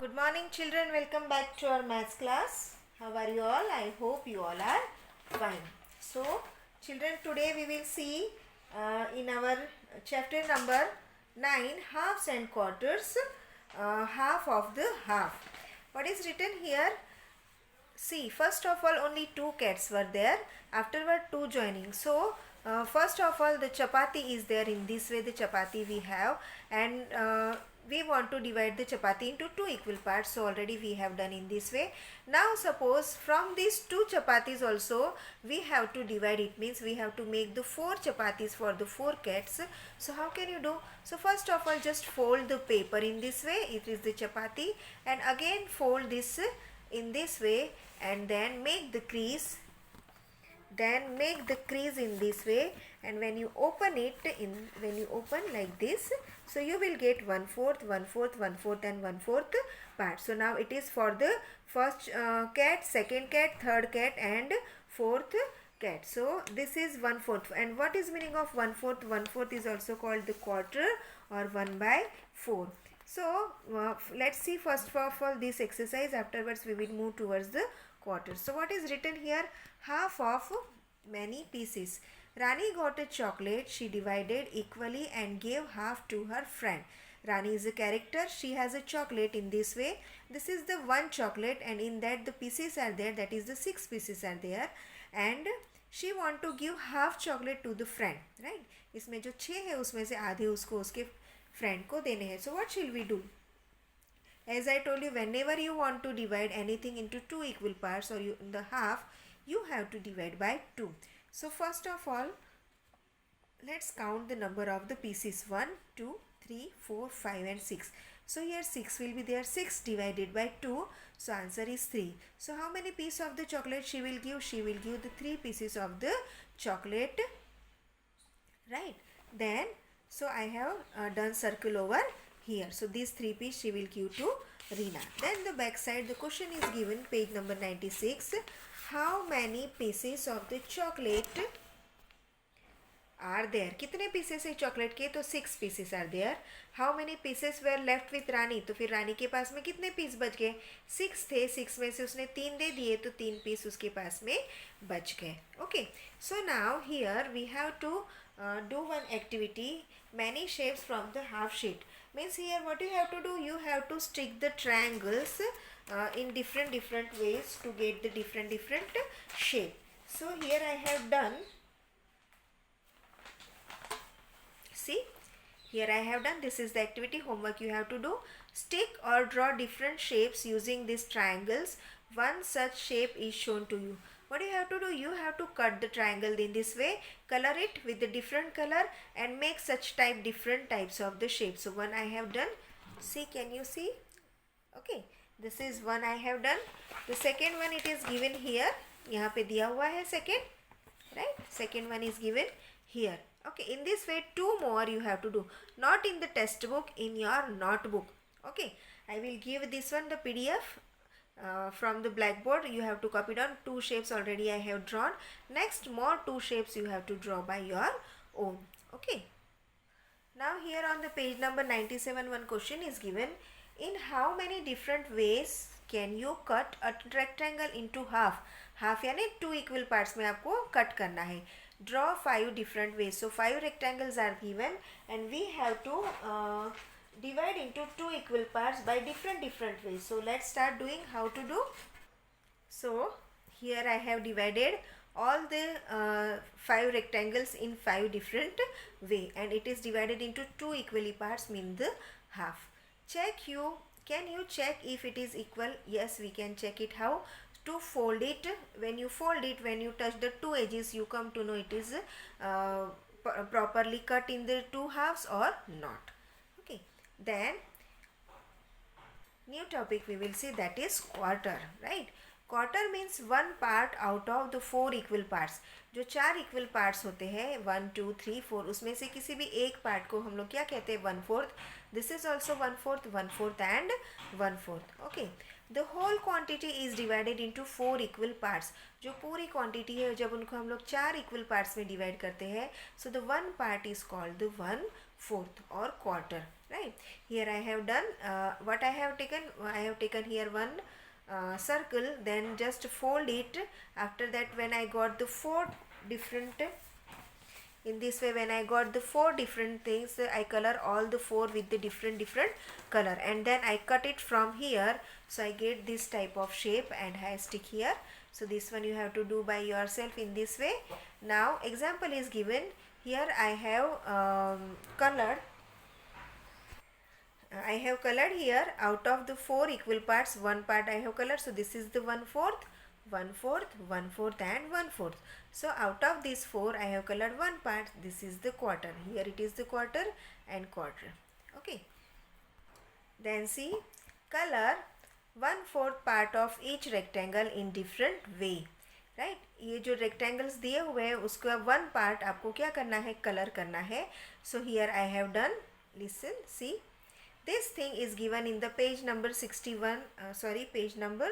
Good morning children, welcome back to our maths class. How are you all? I hope you all are fine. So children, today we will see in our chapter number 9 halves and quarters, half of the half. What is written here? See, first of all only two cats were there, afterward two joining. So first of all the chapati is there. In this way the chapati we have, and we want to divide the chapati into two equal parts. So already we have done in this way. Now suppose from these two chapatis also we have to divide. It means we have to make the four chapatis for the four cats. So how can you do? So first of all just fold the paper in this way. It is the chapati, and again fold this in this way, and then make the crease. Then make the crease in this way, and when you open it, when you open like this, so you will get 1/4, 1/4, 1/4 and 1/4 part. So now it is for the first cat, second cat, third cat and fourth cat. So this is 1/4. And what is meaning of 1/4? 1/4 is also called the quarter or 1/4. So let's see first of all this exercise. Afterwards we will move towards the quarters. So what is written here? Half of many pieces. Rani got a chocolate. She divided equally and gave half to her friend. Rani is a character. She has a chocolate in this way. This is the one chocolate, and in that the pieces are there. That is the 6 pieces are there, and she want to give half chocolate to the friend. Right? इसमें जो 6 है उसमें से आधे उसको उसके friend को देने हैं. So what shall we do? As I told you, whenever you want to divide anything into two equal parts or in the half, you have to divide by 2. So first of all, let's count the number of the pieces. 1, 2, 3, 4, 5 and 6. So here 6 will be there. 6 divided by 2. So answer is 3. So how many pieces of the chocolate she will give? She will give the 3 pieces of the chocolate. Right. Then, so I have done circle over here. So these 3 pieces she will give to Reena. Then the back side, the question is given, page number 96. How many pieces of the chocolate are there? कितने pieces है chocolate के? तो 6 pieces are there. How many pieces were left with Rani? तो फिर रानी के पास में कितने piece बच गए? 6 थे. 6 में से उसने 3 दे दिए, तो 3 पीस उसके पास में बच गए. Okay. So now here we have to do one activity. Many shapes from the half sheet. Means here what you have to do? You have to stick the triangles in different ways to get the different shape. So here I have done. See, here I have done. This is the activity homework you have to do. Stick or draw different shapes using these triangles. One such shape is shown to you. What you have to do? You have to cut the triangle in this way, color it with the different color and make such different types of the shapes. So one I have done. See, can you see? Okay, this is one I have done. The second one, it is given here. यहाँ पे दिया हुआ है second, right? Second one is given here. Okay, in this way 2 more you have to do. Not in the test book, in your notebook. Okay, I will give this one the PDF. From the blackboard you have to copy down. 2 shapes already I have drawn. Next more 2 shapes you have to draw by your own. Okay, now here on the page number 97 one question is given. In how many different ways can you cut a rectangle into half? Half यानी 2 equal parts में आपको cut करना है. Draw 5 different ways. So 5 rectangles are given and we have to divide into 2 equal parts by different ways. So let's start doing how to do. So here I have divided all the 5 rectangles in 5 different way, and it is divided into 2 equally parts, mean the half. Can you check if it is equal? Yes, we can check it. How? To fold it. When you fold it, when you touch the 2 edges, you come to know it is properly cut in the 2 halves or not. Okay, then new topic we will see, that is quarter. Right? Quarter means 1 part out of the 4 equal parts. जो 4 equal parts होते हैं 1, 2, 3, 4, उसमें से किसी भी एक part को हम लोग क्या कहते हैं? 1/4. This is also 1/4, 1/4 and 1/4. Okay. The whole quantity is divided into 4 equal parts. जो पूरी quantity है, जब उनको हम लोग 4 equal parts में divide करते हैं, so the one part is called the 1/4. fourth or quarter, right? Here I have done what I have taken here one circle, then just fold it. After that, when I got the four different, in this way, when I got the four different things, I color all the four with the different color, and then I cut it from here, so I get this type of shape and I stick here. So this one you have to do by yourself in this way. Now example is given. Here I have colored here, out of the four equal parts, one part I have colored. So this is the 1/4, 1/4, 1/4 and 1/4. So out of these four I have colored one part. This is the quarter. Here it is the quarter and quarter. Okay. Then see, color 1/4 part of each rectangle in different way. Right ये जो rectangles दिए हुए हैं उसका one part आपको क्या करना है, कलर करना है. So here I have done. Listen, see, this thing is given in the page number 61, page number,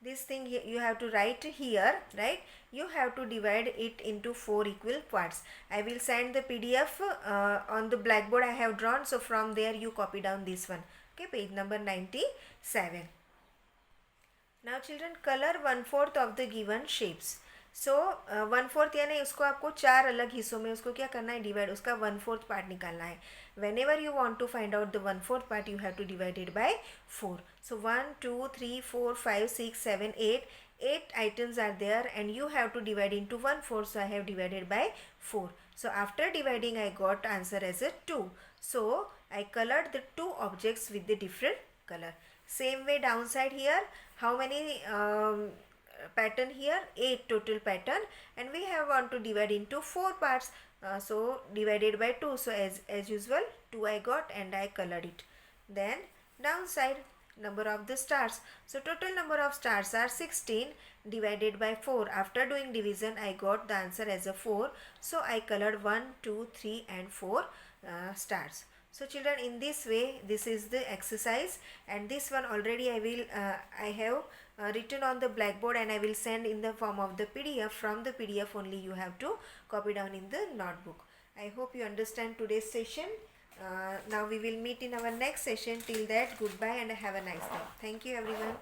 this thing you have to write here, right? You have to divide it into 4 equal parts. I will send the PDF on the blackboard I have drawn, so from there you copy down this one. Okay, page number 97. Now children, color 1/4 of the given shapes. सो 1/4 यानी उसको आपको चार अलग हिस्सों में उसको क्या करना है, डिवाइड, उसका 1/4 पार्ट निकालना है. Whenever you want to find out the 1/4 part you have to divide it by 4. सो 1 2 3 4 5 6 7 8 items are there and you have to divide into 1/4. So I have divided by 4. So after dividing I got answer as a 2. So I colored the two objects with the different color. Same way downside here, how many pattern here, 8 total pattern, and we have want to divide into 4 parts, so divided by 2. So as usual 2 I got and I colored it. Then downside, number of the stars. So total number of stars are 16 divided by 4. After doing division I got the answer as a 4. So I colored 1 2 3 and 4 stars. So children, in this way, this is the exercise, and this one already I have written on the blackboard and I will send in the form of the PDF. From the PDF only you have to copy down in the notebook. I hope you understand today's session. Now we will meet in our next session. Till that, goodbye and have a nice day. Thank you everyone.